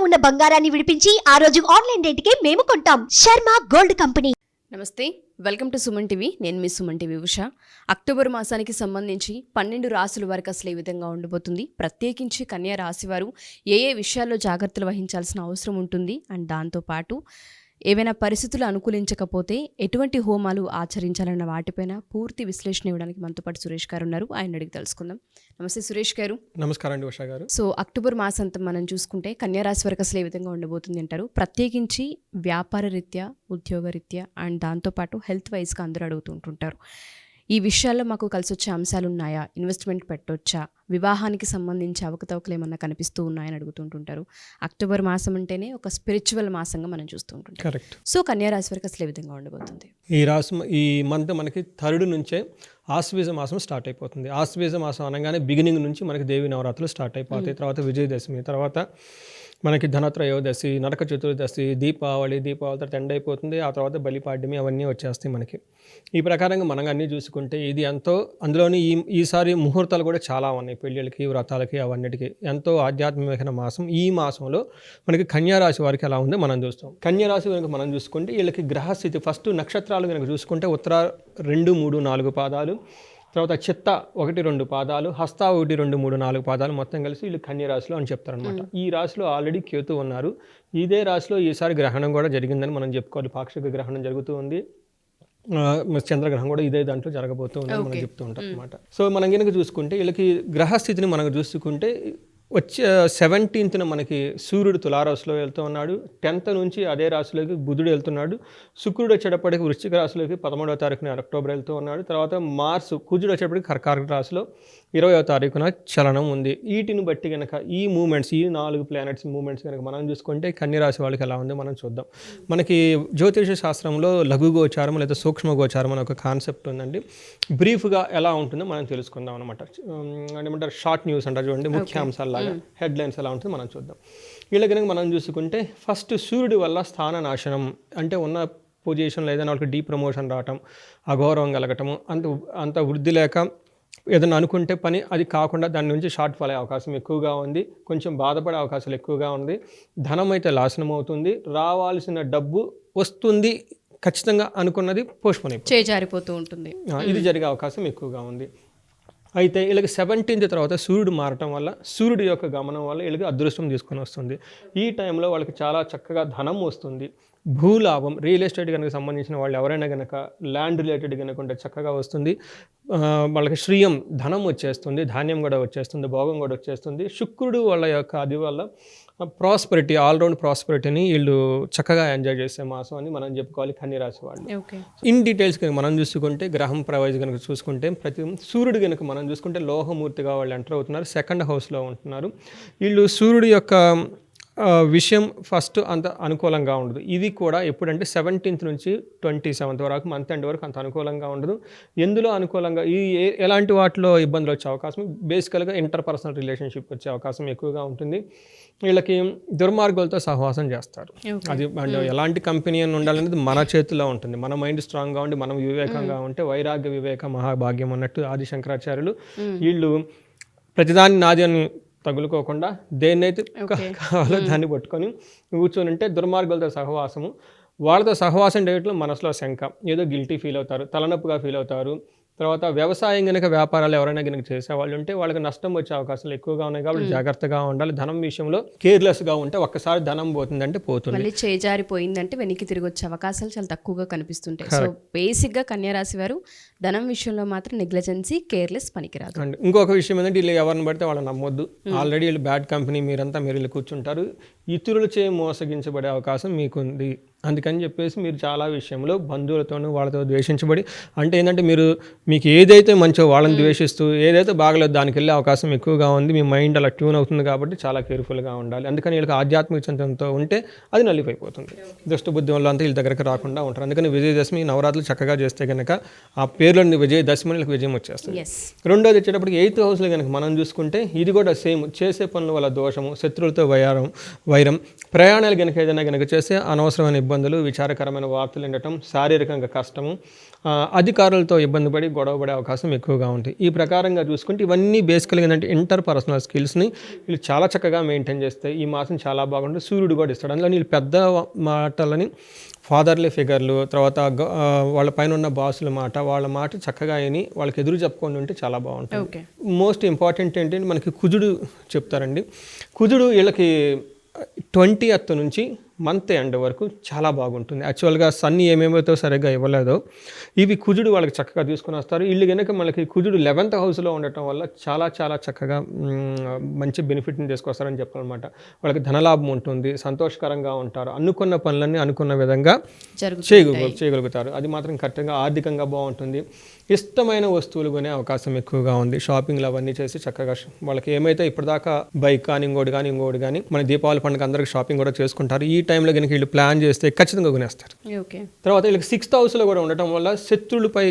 ఉన్న బంగారాన్ని విడిపించి ఆ రోజు ఆన్లైన్ రేటుకే మేము కొంటాం. Sharma gold company. నమస్తే, వెల్కమ్ టు సుమన్ టీవీ. నేను మీ సుమన్ టీవీ ఉష. అక్టోబర్ మాసానికి సంబంధించి 12 రాశుల వారికి అసలు ఏ విధంగా ఉండబోతుంది, ప్రత్యేకించి కన్యా రాశి వారు ఏ విషయాల్లో జాగ్రత్తలు వహించాల్సిన అవసరం ఉంటుంది, అండ్ దాంతోపాటు ఏవైనా పరిస్థితులు అనుకూలించకపోతే ఎటువంటి హోమాలు ఆచరించాలన్న వాటిపైన పూర్తి విశ్లేషణ ఇవ్వడానికి మనతో పాటు సురేష్ గారు ఉన్నారు. ఆయన అడిగి తెలుసుకుందాం. నమస్తే సురేష్ గారు. నమస్కారం అండి ఉషా గారు. సో అక్టోబర్ మాసంతం మనం చూసుకుంటే కన్యా రాశి వారికి అసలు ఏ విధంగా ఉండబోతుంది అంటారు? ప్రత్యేకించి వ్యాపార రీత్యా, ఉద్యోగ రీత్యా అండ్ దాంతోపాటు హెల్త్ వైజ్గా అందరూ అడుగుతుంటుంటారు. ఈ విషయాల్లో మాకు కలిసి వచ్చే అంశాలు ఉన్నాయా, ఇన్వెస్ట్మెంట్ పెట్టొచ్చా, వివాహానికి సంబంధించి అవకతవకలు ఏమన్నా కనిపిస్తూ ఉన్నాయని అడుగుతుంటుంటారు. అక్టోబర్ మాసం అంటేనే ఒక స్పిరిచువల్ మాసంగా మనం చూస్తూ ఉంటుంటాం. కరెక్ట్. సో కన్యా రాశి వారికి అసలు ఏ విధంగా ఉండబోతుంది? ఈ మంత్ మనకి 3rd నుంచే ఆశ్వీజ మాసం స్టార్ట్ అయిపోతుంది. ఆశ్వీజ మాసం అనగానే బిగినింగ్ నుంచి మనకి దేవి నవరాత్రులు స్టార్ట్ అయిపోతాయి. తర్వాత విజయదశమి, తర్వాత మనకి ధనత్రయోదశి, నరక చతుర్దశి, దీపావళి తర్వాత ఎండ్ అయిపోతుంది. ఆ తర్వాత బలిపాడ్యమి, అవన్నీ వచ్చేస్తాయి మనకి. ఈ ప్రకారంగా మనం అన్నీ చూసుకుంటే ఇది ఎంతో, అందులోని ఈసారి ముహూర్తాలు కూడా చాలా ఉన్నాయి. పెళ్ళిళ్ళకి, వ్రతాలకి, అవన్నిటికీ ఎంతో ఆధ్యాత్మికమైన మాసం. ఈ మాసంలో మనకి కన్యారాశి వారికి ఎలా ఉందో మనం చూస్తాం. కన్యారాశి కనుక మనం చూసుకుంటే వీళ్ళకి గ్రహస్థితి ఫస్ట్ నక్షత్రాలు కనుక చూసుకుంటే ఉత్తర 2, 3, 4 పాదాలు, తర్వాత చిత్త 1, 2 పాదాలు, హస్త 1, 2, 3, 4 పాదాలు, మొత్తం కలిసి వీళ్ళు కన్యరాశిలో అని చెప్తారనమాట. ఈ రాశిలో ఆల్రెడీ కేతు ఉన్నారు. ఇదే రాశిలో ఈసారి గ్రహణం కూడా జరిగిందని మనం చెప్పుకోవాలి. పాక్షిక గ్రహణం జరుగుతూ ఉంది. చంద్రగ్రహం కూడా ఇదే దాంట్లో జరగబోతూ ఉందని మనం చెప్తూ ఉంటాం అనమాట. సో మనం కనుక చూసుకుంటే వీళ్ళకి గ్రహస్థితిని మనం చూసుకుంటే వచ్చే 17th మనకి సూర్యుడు తులారాశిలో వెళ్తూ ఉన్నాడు. 10th నుంచి అదే రాశిలోకి బుధుడు వెళ్తున్నాడు. శుక్రుడు వచ్చేటప్పటికి వృశ్చిక రాశిలోకి 11వ తారీఖున అక్టోబర్ వెళ్తూ ఉన్నాడు. తర్వాత మార్స్, కుజుడు వచ్చేటప్పటికి కర్కాటక రాశిలో 20వ తారీఖున చలనం ఉంది. వీటిని బట్టి కనుక ఈ మూమెంట్స్, ఈ 4 ప్లానెట్స్ మూమెంట్స్ కనుక మనం చూసుకుంటే కన్యరాశి వాళ్ళకి ఎలా ఉందో మనం చూద్దాం. మనకి జ్యోతిష శాస్త్రంలో లఘు గోచారం లేదా సూక్ష్మ గోచారం అనే ఒక కాన్సెప్ట్ ఉందండి. బ్రీఫ్గా ఎలా ఉంటుందో మనం తెలుసుకుందాం అనమాట. ఏమంటారు, షార్ట్ న్యూస్ అంటారు చూడండి, ముఖ్యాంశాలు హెడ్లైన్స్ ఎలా ఉంటుందో మనం చూద్దాం. వీళ్ళ కనుక మనం చూసుకుంటే ఫస్ట్ సూర్యుడి వల్ల స్థాన నాశనం, అంటే ఉన్న పొజిషన్లో ఏదైనా వాళ్ళకి డీప్రమోషన్ రావటం, అగౌరవం కలగటము, అంత వృద్ధి లేక ఏదైనా అనుకుంటే పని అది కాకుండా దాని నుంచి షార్ట్ ఫాల్ అయ్యే అవకాశం ఎక్కువగా ఉంది. కొంచెం బాధపడే అవకాశాలు ఎక్కువగా ఉంది. ధనం అయితే నాశనం అవుతుంది. రావాల్సిన డబ్బు వస్తుంది, ఖచ్చితంగా అనుకున్నది పోస్ట్పోన్ అయిపోతుంది, చేజారిపోతూ ఉంటుంది. ఇది జరిగే అవకాశం ఎక్కువగా ఉంది. అయితే వీళ్ళకి 17th తర్వాత సూర్యుడు మారటం వల్ల, సూర్యుడి యొక్క గమనం వల్ల వీళ్ళకి అదృష్టం తీసుకొని వస్తుంది. ఈ టైంలో వాళ్ళకి చాలా చక్కగా ధనం వస్తుంది. భూలాభం, రియల్ ఎస్టేట్ కనుక సంబంధించిన వాళ్ళు ఎవరైనా కనుక ల్యాండ్ రిలేటెడ్ కనుక ఉంటే చక్కగా వస్తుంది. వాళ్ళకి శ్రీయం, ధనం వచ్చేస్తుంది, ధాన్యం కూడా వచ్చేస్తుంది, భోగం కూడా వచ్చేస్తుంది. శుక్రుడు వాళ్ళ యొక్క అది వల్ల ప్రాస్పెరిటీ, ఆల్రౌండ్ ప్రాస్పెరిటీని వీళ్ళు చక్కగా ఎంజాయ్ చేసే మాసం అని మనం చెప్పుకోవాలి కన్యరాశి వాళ్ళు. ఇన్ డీటెయిల్స్ కనుక మనం చూసుకుంటే గ్రహం ప్రవైజ్ కనుక చూసుకుంటే సూర్యుడు కనుక మనం చూసుకుంటే లోహమూర్తిగా వాళ్ళు ఎంటర్ అవుతున్నారు. 2nd హౌస్లో ఉంటున్నారు. వీళ్ళు సూర్యుడు యొక్క విషయం ఫస్ట్ అంత అనుకూలంగా ఉండదు. ఇది కూడా ఎప్పుడంటే 17th నుంచి 27th వరకు, మంత్ ఎండ్ వరకు అంత అనుకూలంగా ఉండదు. ఎందులో అనుకూలంగా ఎలాంటి వాటిలో ఇబ్బందులు వచ్చే అవకాశం, బేసికల్గా ఇంటర్పర్సనల్ రిలేషన్షిప్ వచ్చే అవకాశం ఎక్కువగా ఉంటుంది. వీళ్ళకి దుర్మార్గులతో సహవాసం చేస్తారు. అది అంటే ఎలాంటి కంపెనీ అని ఉండాలనేది మన చేతిలో ఉంటుంది. మన మైండ్ స్ట్రాంగ్గా ఉండి మనం వివేకంగా ఉంటే వైరాగ్య వివేక మహాభాగ్యం అన్నట్టు ఆది శంకరాచార్యులు వీళ్ళు ప్రతిదాన్ని నాది అని తగులుకోకుండా దేన్నైతే కావాలో దాన్ని పట్టుకొని కూర్చొని ఉంటే దుర్మార్గులతో సహవాసము, వాళ్ళతో సహవాసం చేయడంలో మనసులో శంక, ఏదో గిల్టీ ఫీల్ అవుతారు, తలనొప్పిగా ఫీల్ అవుతారు. తర్వాత వ్యవసాయం కనుక, వ్యాపారాలు ఎవరైనా కనుక చేసేవాళ్ళు ఉంటే వాళ్ళకి నష్టం వచ్చే అవకాశాలు ఎక్కువగా ఉన్నాయి. కాబట్టి జాగ్రత్తగా ఉండాలి. ధనం విషయంలో కేర్లెస్గా ఉంటే ఒక్కసారి ధనం పోతుందంటే పోతుంది, మళ్ళీ చేజారిపోయిందంటే వెనక్కి తిరిగి వచ్చే అవకాశాలు చాలా తక్కువగా కనిపిస్తుంటాయి. సో బేసిక్గా కన్యారాశి వారు ధనం విషయంలో మాత్రం నెగ్లిజెన్సీ, కేర్లెస్ పనికిరాదు. అండ్ ఇంకొక విషయం ఏంటంటే వీళ్ళు ఎవరిని పడితే వాళ్ళని నమ్మొద్దు. ఆల్రెడీ వీళ్ళు బ్యాడ్ కంపెనీ, మీరంతా మీరు వీళ్ళు కూర్చుంటారు. ఇతరులచే మోసగించబడే అవకాశం మీకుంది. అందుకని చెప్పేసి మీరు చాలా విషయంలో బంధువులతోనూ వాళ్ళతో ద్వేషించబడి, అంటే ఏంటంటే మీకు ఏదైతే మంచో వాళ్ళని ద్వేషిస్తూ, ఏదైతే బాగలేదు దానికి వెళ్ళే అవకాశం ఎక్కువగా ఉంది. మీ మైండ్ అలా ట్యూన్ అవుతుంది కాబట్టి చాలా కేర్ఫుల్గా ఉండాలి. అందుకని వీళ్ళకి ఆధ్యాత్మిక చింతనతో ఉంటే అది నలిపైపోతుంది. దుష్టబుద్ధి వల్ల అంతా వీళ్ళ దగ్గరికి రాకుండా ఉంటారు. అందుకని విజయదశమి, నవరాత్రులు చక్కగా చేస్తే కనుక ఆ పేర్లోని విజయదశమి వీళ్ళకి విజయం వచ్చేస్తుంది. రెండోది వచ్చేటప్పటికి 8th హౌస్లో కనుక మనం చూసుకుంటే ఇది కూడా సేమ్, చేసే పనుల వల్ల దోషము, శత్రువులతో వైరం, ప్రయాణాలు కనుక ఏదైనా కనుక చేస్తే అనవసరమైన ఇబ్బందులు, విచారకరమైన వార్తలు వినటం, శారీరకంగా కష్టము, అధికారులతో ఇబ్బంది పడి గొడవపడే అవకాశం ఎక్కువగా ఉంటుంది. ఈ ప్రకారంగా చూసుకుంటే ఇవన్నీ బేసికల్గా ఏంటంటే ఇంటర్ పర్సనల్ స్కిల్స్ని వీళ్ళు చాలా చక్కగా మెయింటైన్ చేస్తే ఈ మాసం చాలా బాగుంటుంది. సూర్యుడు కూడా ఇస్తాడు. అందులో వీళ్ళు పెద్ద మాటలని, ఫాదర్లీ ఫిగర్లు, తర్వాత వాళ్ళ పైన ఉన్న బాసుల మాట, వాళ్ళ మాట చక్కగా అయిని వాళ్ళకి ఎదురు చెప్పుకొని ఉంటే చాలా బాగుంటుంది. మోస్ట్ ఇంపార్టెంట్ ఏంటంటే మనకి కుజుడు చెప్తారండి. కుజుడు వీళ్ళకి 20th నుంచి మంత్ ఎండ్ వరకు చాలా బాగుంటుంది. యాక్చువల్గా సన్ ఏమేమైతే సరిగ్గా ఇవ్వలేదో ఇవి కుజుడు వాళ్ళకి చక్కగా తీసుకుని వస్తారు. వీళ్ళు కనుక మనకి కుజుడు 11th హౌస్లో ఉండటం వల్ల చాలా చాలా చక్కగా మంచి బెనిఫిట్ని తీసుకొస్తారని చెప్పాలన్నమాట. వాళ్ళకి ధనలాభం ఉంటుంది, సంతోషకరంగా ఉంటారు, అనుకున్న పనులన్నీ అనుకున్న విధంగా చేయగలుగుతారు. అది మాత్రం కరెక్ట్గా ఆర్థికంగా బాగుంటుంది. ఇష్టమైన వస్తువులు కొనే అవకాశం ఎక్కువగా ఉంది. షాపింగ్లు అవన్నీ చేసి చక్కగా వాళ్ళకి ఏమైతే ఇప్పటిదాకా బైక్ కానీ ఇంకోటి కానీ మన దీపావళి పండుగ అందరికి షాపింగ్ కూడా చేసుకుంటారు. ఈ టైంలో కనుక వీళ్ళు ప్లాన్ చేస్తే ఖచ్చితంగా కొనేస్తారు. తర్వాత వీళ్ళకి 6th హౌస్లో కూడా ఉండటం వల్ల శత్రువులపై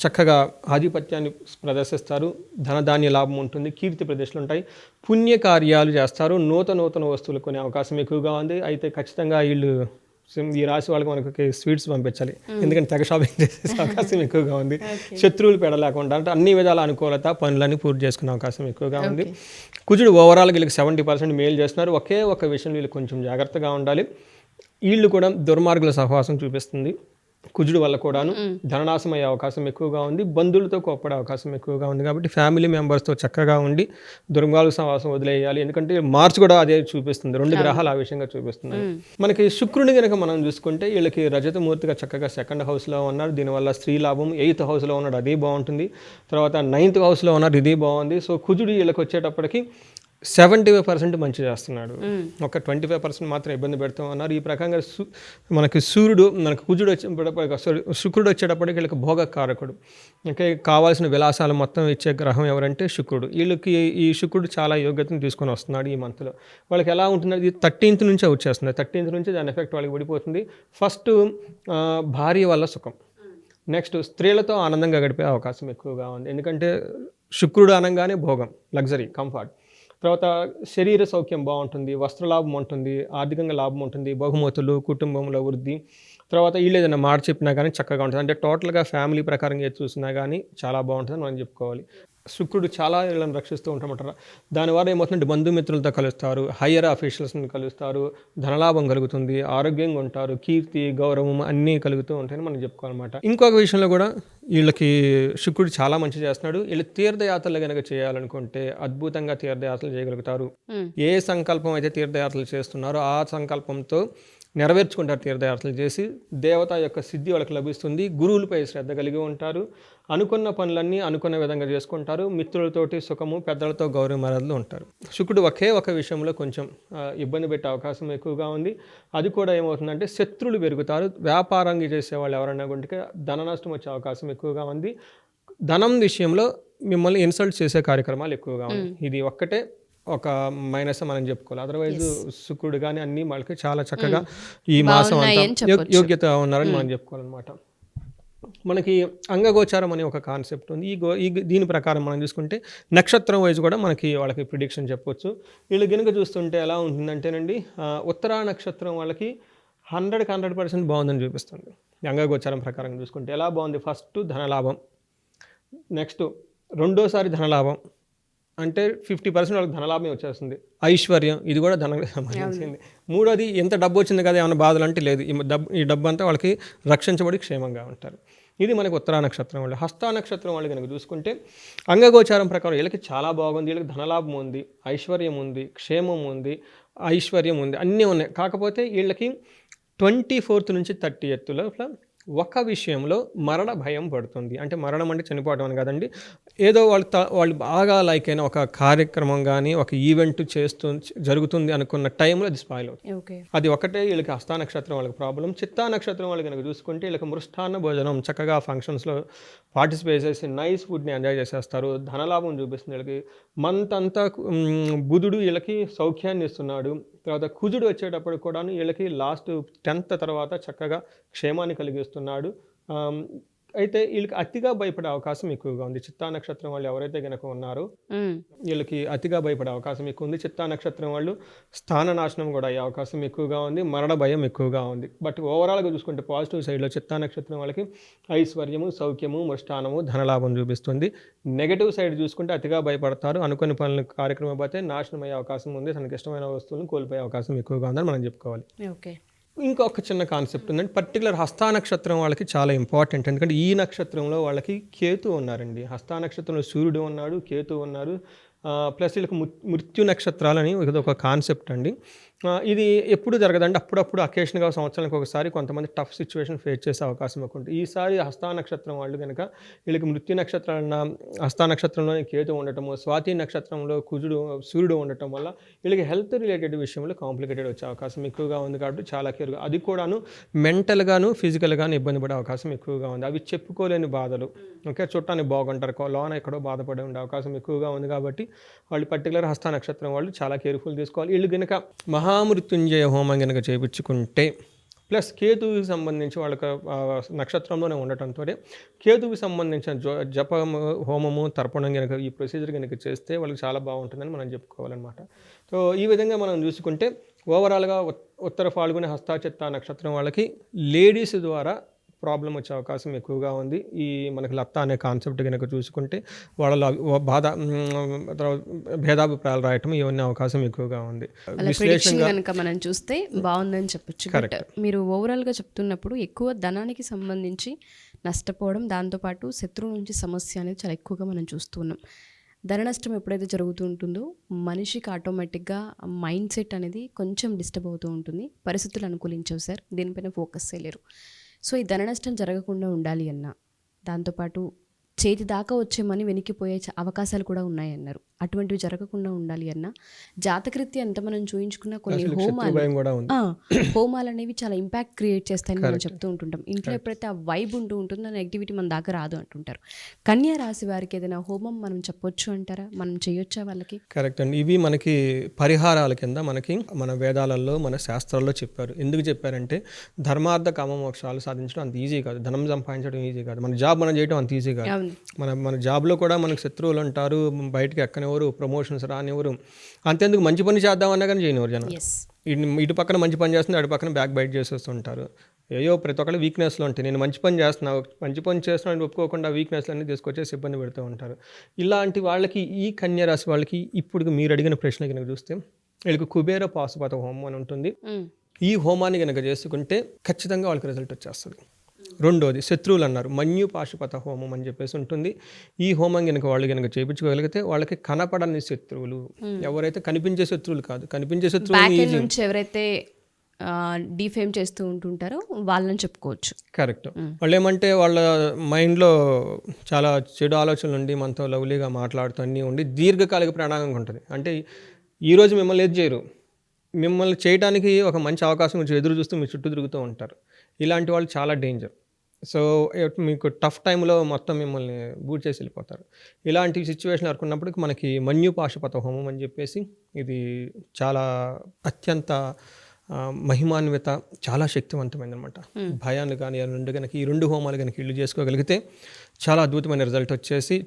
చక్కగా ఆధిపత్యాన్ని ప్రదర్శిస్తారు. ధనధాన్య లాభం ఉంటుంది, కీర్తి ప్రదేశాలు ఉంటాయి, పుణ్యకార్యాలు చేస్తారు, నూతన వస్తువులు కొనే అవకాశం ఎక్కువగా ఉంది. అయితే ఖచ్చితంగా వీళ్ళు ఈ రాశి వాళ్ళకి మనకి స్వీట్స్ పంపించాలి, ఎందుకంటే తెగ షాపింగ్ చేసే అవకాశం ఎక్కువగా ఉంది. శత్రువులు పెడలేకుండా అంటే అన్ని విధాల అనుకూలత, పనులన్నీ పూర్తి చేసుకునే అవకాశం ఎక్కువగా ఉంది. కుజుడు ఓవరాల్గా వీళ్ళకి 70% మేలు చేస్తున్నారు. ఒకే ఒక విషయం వీళ్ళు కొంచెం జాగ్రత్తగా ఉండాలి. వీళ్ళు కూడా దుర్మార్గుల సహవాసం చూపిస్తుంది. కుజుడు వల్ల కూడాను ధననాశం అయ్యే అవకాశం ఎక్కువగా ఉంది, బంధువులతో కోప్పడే అవకాశం ఎక్కువగా ఉంది. కాబట్టి ఫ్యామిలీ మెంబర్స్తో చక్కగా ఉండి దుర్మార్గుల సహవాసం వదిలేయాలి. ఎందుకంటే మార్చి కూడా అదే చూపిస్తుంది, 2 గ్రహాలు ఆ విషయంగా చూపిస్తున్నాయి. మనకి శుక్రుని కనుక మనం చూసుకుంటే వీళ్ళకి రజతమూర్తిగా చక్కగా 2nd హౌస్లో ఉన్నారు. దీనివల్ల స్త్రీ లాభం. 8th హౌస్లో ఉన్నాడు, అది బాగుంటుంది. తర్వాత 9th హౌస్లో ఉన్నారు, ఇది బాగుంది. సో కుజుడు వీళ్ళకి వచ్చేటప్పటికి 75% మంచి చేస్తున్నాడు, ఒక 25% మాత్రం ఇబ్బంది పెడుతూ ఉన్నారు. ఈ ప్రకారంగా మనకి కుజుడు శుక్రుడు వచ్చేటప్పటికి వీళ్ళకి భోగకారకుడు, అంటే కావాల్సిన విలాసాలు మొత్తం ఇచ్చే గ్రహం ఎవరంటే శుక్రుడు. వీళ్ళకి ఈ శుక్రుడు చాలా యోగ్యతను తీసుకొని వస్తున్నాడు ఈ మంత్లో. వాళ్ళకి ఎలా ఉంటుందంటే ఇది 13th నుంచే వచ్చేస్తుంది. 13th నుంచి దాని ఎఫెక్ట్ వాళ్ళకి పడిపోతుంది. ఫస్ట్ భార్య వల్ల సుఖం, నెక్స్ట్ స్త్రీలతో ఆనందంగా గడిపే అవకాశం ఎక్కువగా ఉంది. ఎందుకంటే శుక్రుడు అనగానే భోగం, లగ్జరీ, కంఫర్ట్. తర్వాత శరీర సౌఖ్యం బాగుంటుంది, వస్త్రలాభం ఉంటుంది, ఆర్థికంగా లాభం ఉంటుంది, బహుమతులు, కుటుంబంలో వృద్ధి. తర్వాత వీళ్ళు ఏదైనా మాట చెప్పినా కానీ చక్కగా ఉంటుంది. అంటే టోటల్గా ఫ్యామిలీ ప్రకారంగా చూసినా కానీ చాలా బాగుంటుందని మనం చెప్పుకోవాలి. శుక్రుడు చాలా వీళ్ళని రక్షిస్తూ ఉంటామంటారు. దానివల్ల ఏమవుతుందంటే బంధుమిత్రులతో కలుస్తారు, హయ్యర్ అఫీషియల్స్ని కలుస్తారు, ధనలాభం కలుగుతుంది, ఆరోగ్యంగా ఉంటారు, కీర్తి గౌరవం అన్నీ కలుగుతూ ఉంటాయని మనం చెప్పుకోవాలన్నమాట. ఇంకొక విషయంలో కూడా వీళ్ళకి శుక్రుడు చాలా మంచి చేస్తున్నాడు. వీళ్ళు తీర్థయాత్రలు కనుక చేయాలనుకుంటే అద్భుతంగా తీర్థయాత్రలు చేయగలుగుతారు. ఏ సంకల్పం అయితే తీర్థయాత్రలు చేస్తున్నారో ఆ సంకల్పంతో నెరవేర్చుకుంటారు. తీర్థయాత్రలు చేసి దేవత యొక్క సిద్ధి వాళ్ళకి లభిస్తుంది. గురువులపై శ్రద్ధ కలిగి ఉంటారు. అనుకున్న పనులన్నీ అనుకున్న విధంగా చేసుకుంటారు. మిత్రులతోటి సుఖము, పెద్దలతో గౌరవ మర్యాదలు ఉంటారు. శుక్రుడు ఒకే ఒక విషయంలో కొంచెం ఇబ్బంది పెట్టే అవకాశం ఎక్కువగా ఉంది. అది కూడా ఏమవుతుందంటే శత్రువులు పెరుగుతారు. వ్యాపారంగా చేసేవాళ్ళు ఎవరైనా గుంటే ధన నష్టం వచ్చే అవకాశం ఎక్కువగా ఉంది. ధనం విషయంలో మిమ్మల్ని ఇన్సల్ట్ చేసే కార్యక్రమాలు ఎక్కువగా ఉంది. ఇది ఒక్కటే ఒక మైనస్ మనం చెప్పుకోవాలి. అదర్వైజ్ శుక్రుడు కానీ అన్ని వాళ్ళకి చాలా చక్కగా ఈ మాసం అంతా యోగ్యత ఉన్నారని మనం చెప్పుకోవాలన్నమాట. మనకి అంగగోచారం అనే ఒక కాన్సెప్ట్ ఉంది. దీని ప్రకారం మనం చూసుకుంటే నక్షత్రం వైజ్ కూడా వాళ్ళకి ప్రిడిక్షన్ చెప్పవచ్చు. వీళ్ళు కనుక చూస్తుంటే ఎలా ఉంటుందంటేనండి, ఉత్తరా నక్షత్రం వాళ్ళకి 100% బాగుందని చూపిస్తుంది. అంగగోచారం ప్రకారం చూసుకుంటే ఎలా బాగుంది, ఫస్ట్ ధనలాభం, నెక్స్ట్ రెండోసారి ధనలాభం, అంటే 50% వాళ్ళకి ధనలాభం వచ్చేస్తుంది. ఐశ్వర్యం, ఇది కూడా ధనానికి సంబంధించింది. మూడోది ఎంత డబ్బు వచ్చింది కదా ఏమైనా బాధలు అంటే లేదు, ఈ డబ్బు అంతా వాళ్ళకి రక్షించబడి క్షేమంగా ఉంటారు. ఇది మనకు ఉత్తరా నక్షత్రం వాళ్ళు. హస్తా నక్షత్రం వాళ్ళు కనుక చూసుకుంటే అంగగోచారం ప్రకారం వీళ్ళకి చాలా బాగుంది. వీళ్ళకి ధనలాభం ఉంది, ఐశ్వర్యం ఉంది, క్షేమం ఉంది, ఐశ్వర్యం ఉంది, అన్నీ ఉన్నాయి. కాకపోతే వీళ్ళకి 24th నుంచి 30th లోపల ఒక విషయంలో మరణ భయం పడుతుంది. అంటే మరణం అంటే చనిపోవడం అని కాదండి, ఏదో వాళ్ళు బాగా లైక్ అయిన ఒక కార్యక్రమం కానీ ఒక ఈవెంట్ జరుగుతుంది అనుకున్న టైంలో అది స్పాయిల్ అవుతుంది. అది ఒకటే వీళ్ళకి హస్తా నక్షత్రం వాళ్ళకి ప్రాబ్లం. చిత్తా నక్షత్రం వాళ్ళు కనుక చూసుకుంటే వీళ్ళకి మృష్టాన్న భోజనం, చక్కగా ఫంక్షన్స్లో పార్టిసిపేట్ చేసి నైస్ ఫుడ్ని ఎంజాయ్ చేసేస్తారు. ధనలాభం చూపిస్తుంది వీళ్ళకి. మంత్ అంతా బుధుడు వీళ్ళకి సౌఖ్యాన్ని ఇస్తున్నాడు. తర్వాత కుజుడు వచ్చేటప్పుడు కూడా వీళ్ళకి లాస్ట్ 10th తర్వాత చక్కగా క్షేమాన్ని కలిగిస్తున్నాడు. అయితే వీళ్ళకి అతిగా భయపడే అవకాశం ఎక్కువగా ఉంది. చిత్తా నక్షత్రం వాళ్ళు ఎవరైతే గనక ఉన్నారో వీళ్ళకి అతిగా భయపడే అవకాశం ఎక్కువ ఉంది. చిత్తా నక్షత్రం వాళ్ళు స్థాన నాశనం కూడా అయ్యే అవకాశం ఎక్కువగా ఉంది. మరణ భయం ఎక్కువగా ఉంది. బట్ ఓవరాల్గా చూసుకుంటే పాజిటివ్ సైడ్లో చిత్తా నక్షత్రం వాళ్ళకి ఐశ్వర్యము, సౌఖ్యము, మృష్టానము, ధనలాభం చూపిస్తుంది. నెగటివ్ సైడ్ చూసుకుంటే అతిగా భయపడతారు. అనుకుని పనులు కార్యక్రమం పోతే నాశనం అయ్యే అవకాశం ఉంది. తనకి ఇష్టమైన వస్తువులను కోల్పోయే అవకాశం ఎక్కువగా ఉందని మనం చెప్పుకోవాలి. ఓకే. ఇంకొక చిన్న కాన్సెప్ట్ ఉందండి. పర్టికులర్ హస్తా నక్షత్రం వాళ్ళకి చాలా ఇంపార్టెంట్. ఎందుకంటే ఈ నక్షత్రంలో వాళ్ళకి కేతు ఉన్నారండి. హస్తా నక్షత్రంలో సూర్యుడు ఉన్నాడు, కేతు ఉన్నారు. ప్లస్ వీళ్ళకి మృత్యు నక్షత్రాలని ఇది ఒక కాన్సెప్ట్ అండి. ఇది ఎప్పుడు జరగదండి. అప్పుడప్పుడు అకేషన్గా సంవత్సరానికి ఒకసారి కొంతమంది టఫ్ సిచ్యువేషన్ ఫేస్ చేసే అవకాశం ఎక్కువ ఉంటుంది. ఈసారి హస్తా నక్షత్రం వాళ్ళు కనుక వీళ్ళకి మృత్యు నక్షత్రాలన్న హస్తా నక్షత్రంలోనే కేతు ఉండటము, స్వాతి నక్షత్రంలో సూర్యుడు ఉండటం వల్ల వీళ్ళకి హెల్త్ రిలేటెడ్ విషయంలో కాంప్లికేటెడ్ వచ్చే అవకాశం ఎక్కువగా ఉంది. కాబట్టి చాలా కేర్గా అది కూడాను మెంటల్గాను ఫిజికల్గాను ఇబ్బంది పడే అవకాశం ఎక్కువగా ఉంది. అవి చెప్పుకోలేని బాధలు. ఓకే, చుట్టానికి బాగుంటారు, లోన ఎక్కడో బాధపడే ఉండే అవకాశం ఎక్కువగా ఉంది. కాబట్టి వాళ్ళు పర్టికులర్ హస్తా నక్షత్రం వాళ్ళు చాలా కేర్ఫుల్ తీసుకోవాలి. వీళ్ళు కనుక మహామృత్యుంజయ హోమం కనుక చేయించుకుంటే ప్లస్ కేతువుకి సంబంధించి వాళ్ళకి నక్షత్రంలోనే ఉండటంతో కేతువుకి సంబంధించిన జపము, హోమము, తర్పణం కనుక ఈ ప్రొసీజర్ కనుక చేస్తే వాళ్ళకి చాలా బాగుంటుందని మనం చెప్పుకోవాలన్నమాట. సో ఈ విధంగా మనం చూసుకుంటే ఓవరాల్గా ఉత్తర ఫాల్గుని, హస్తా, చిత్తా నక్షత్రం వాళ్ళకి లేడీస్ ద్వారా ప్రాబ్లం వచ్చే అవకాశం ఎక్కువగా ఉంది. ఈ మనకి లత్త అనే కాన్సెప్ట్ కనుక చూసుకుంటే వాళ్ళ భేదాభిప్రాయాలు రాయటం ఇవన్నీ అవకాశం ఎక్కువగా ఉంది. విశ్లేషణగా కనుక మనం చూస్తే బాగుందని చెప్పొచ్చు. మీరు ఓవరాల్గా చెప్తున్నప్పుడు ఎక్కువ ధనానికి సంబంధించి నష్టపోవడం, దాంతోపాటు శత్రువు నుంచి సమస్య అనేది చాలా ఎక్కువగా మనం చూస్తున్నాం. ధన నష్టం ఎప్పుడైతే జరుగుతూ ఉంటుందో మనిషికి ఆటోమేటిక్గా మైండ్ సెట్ అనేది కొంచెం డిస్టర్బ్ అవుతూ ఉంటుంది. పరిస్థితులు అనుకూలించవు సార్, దీనిపైన ఫోకస్ చేయలేరు. సో ఈ ధన నష్టం జరగకుండా ఉండాలి అన్నా, దాంతోపాటు చేతి దాకా వచ్చే మనీ వెనక్కిపోయే అవకాశాలు కూడా ఉన్నాయన్నారు. అటువంటివి జరగకుండా ఉండాలి అన్న జాతకరీత్యా ఎంత మనం చూయించుకున్న కొన్ని హోమాలు అనేవి చాలా ఇంపాక్ట్ క్రియేట్ చేస్తాయని మనం చెప్తూ ఉంటుంటాం. ఇంట్లో ఎప్పుడైతే ఆ వైబ్ ఉంటూ ఉంటుందో నెగిటివిటీ మన దాకా రాదు అంటుంటారు. కన్యా రాశి వారికి ఏదైనా హోమం మనం చెప్పొచ్చు అంటారా? మనం చేయొచ్చా వాళ్ళకి? కరెక్ట్ అండి. ఇవి మనకి పరిహారాల కింద మనకి మన వేదాలలో, మన శాస్త్రాల్లో చెప్పారు. ఎందుకు చెప్పారంటే ధర్మార్థ కామ మోక్షాలు సాధించడం అంత ఈజీ కాదు. ధనం సంపాదించడం ఈజీ కాదు. మన జాబ్ మనం చేయడం అంత ఈజీ కాదు. మన జాబ్లో కూడా మనకు శత్రువులు ఉంటారు, బయటకి ఎక్కనివ్వరు, ప్రమోషన్స్ రానివ్వరు. అంతేందుకు మంచి పని చేద్దామన్నా కానీ చేయనివ్వరు జనం. ఇటు పక్కన మంచి పని చేస్తుంది, అటు పక్కన బ్యాక్ బైట్ చేసేస్తుంటారు. అయ్యో ప్రతి ఒక్కళ్ళు వీక్నెస్లో ఉంటాయి. నేను మంచి పని చేస్తున్నాను ఒప్పుకోకుండా వీక్నెస్లు అన్నీ తీసుకొచ్చేసి ఇబ్బంది పెడుతూ ఉంటారు. ఇలాంటి వాళ్ళకి, ఈ కన్యా రాశి వాళ్ళకి ఇప్పుడు మీరు అడిగిన ప్రశ్న కనుక చూస్తే వీళ్ళకి కుబేర పాశుపత హోమం అని ఉంటుంది. ఈ హోమాన్ని కనుక చేసుకుంటే ఖచ్చితంగా వాళ్ళకి రిజల్ట్ వచ్చేస్తుంది. రెండోది శత్రువులు అన్నారు, మన్యు పాశుపత హోమం అని చెప్పేసి ఉంటుంది. ఈ హోమం కనుక వాళ్ళు కనుక చేయించుకోగలిగితే వాళ్ళకి కనపడని శత్రువులు, ఎవరైతే కనిపించే శత్రువులు కాదు, కనిపించే శత్రువులు ఎవరైతే డిఫేమ్ చేస్తూ ఉంటుంటారో వాళ్ళని చెప్పుకోవచ్చు. కరెక్ట్. వాళ్ళు ఏమంటే వాళ్ళ మైండ్లో చాలా చెడు ఆలోచనలు ఉండి మనతో లవ్లీగా మాట్లాడుతూ అన్నీ ఉండి దీర్ఘకాలిక ప్రణాళిక ఉంటుంది. అంటే ఈరోజు మిమ్మల్ని ఏది చేయరు, మిమ్మల్ని చేయడానికి ఒక మంచి అవకాశం గురించి ఎదురు చూస్తూ మీ చుట్టూ తిరుగుతూ ఉంటారు. ఇలాంటి వాళ్ళు చాలా డేంజర్. సో మీకు టఫ్ టైంలో మొత్తం మిమ్మల్ని బూట్ చేసి వెళ్ళిపోతారు. ఇలాంటి సిచ్యువేషన్ అనుకున్నప్పటికీ మనకి మన్యు పాశుపత హోమం అని చెప్పేసి ఇది చాలా అత్యంత మహిమాన్విత, చాలా శక్తివంతమైంది అనమాట. భయాన్ని కానీ రెండు కనుక ఈ రెండు హోమాలు కనుక ఇల్లు చేసుకోగలిగితే చాలా అద్భుతమైన రిజల్ట్ వచ్చేసి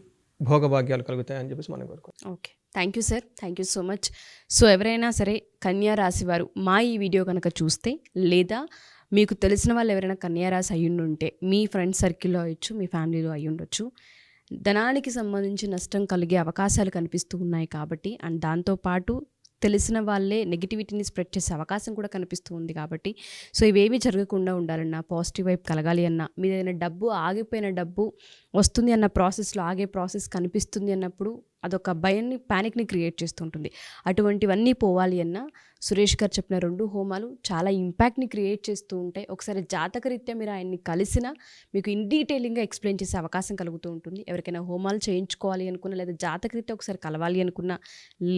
భోగభాగ్యాలు కలుగుతాయని చెప్పేసి మనం కోరుకోవచ్చు. Okay, thank you sir, thank you so much. So ఎవరైనా సరే కన్యా రాశి వారు మా ఈ వీడియో కనుక చూస్తే, లేదా మీకు తెలిసిన వాళ్ళు ఎవరైనా కన్యా రాశి అయ్యుండుంటే మీ ఫ్రెండ్స్ సర్కిల్లో అయ్యొచ్చు, మీ ఫ్యామిలీలో అయ్యుండొచ్చు, ధనానికి సంబంధించి నష్టం కలిగే అవకాశాలు కనిపిస్తూ ఉన్నాయి కాబట్టి, అండ్ దాంతోపాటు తెలిసిన వాళ్ళే నెగిటివిటీని స్ప్రెడ్ చేసే అవకాశం కూడా కనిపిస్తూ ఉంది కాబట్టి, సో ఇవేమీ జరగకుండా ఉండాలన్నా, పాజిటివ్ వైపు కలగాలి అన్నా, మీద ఏదైనా డబ్బు ఆగిపోయిన డబ్బు వస్తుంది అన్న ప్రాసెస్లో ఆగే ప్రాసెస్ కనిపిస్తుంది అన్నప్పుడు అదొక భయాన్ని, ప్యానిక్ని క్రియేట్ చేస్తుంటుంది. అటువంటివన్నీ పోవాలి అన్నా సురేష్ గారు చెప్పిన రెండు హోమాలు చాలా ఇంపాక్ట్ని క్రియేట్ చేస్తూ ఉంటాయి. ఒకసారి జాతకరీత్యా మీరు ఆయన్ని కలిసినా మీకు ఇన్ డీటెయిలింగ్గా ఎక్స్ప్లెయిన్ చేసే అవకాశం కలుగుతూ ఉంటుంది. ఎవరికైనా హోమాలు చేయించుకోవాలి అనుకున్నా, లేదా జాతకరీత్యా ఒకసారి కలవాలి అనుకున్నా,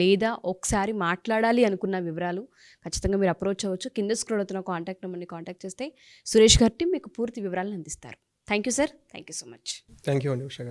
లేదా ఒకసారి మాట్లాడాలి అనుకున్న వివరాలు ఖచ్చితంగా మీరు అప్రోచ్ అవ్వచ్చు. కింద స్క్రోల్ అవుతున్న కాంటాక్ట్ నెంబర్ని కాంటాక్ట్ చేస్తే సురేష్ గారి మీకు పూర్తి వివరాలను అందిస్తారు. Thank you sir, thank you so much. Thank you అండి ఉషా గారు.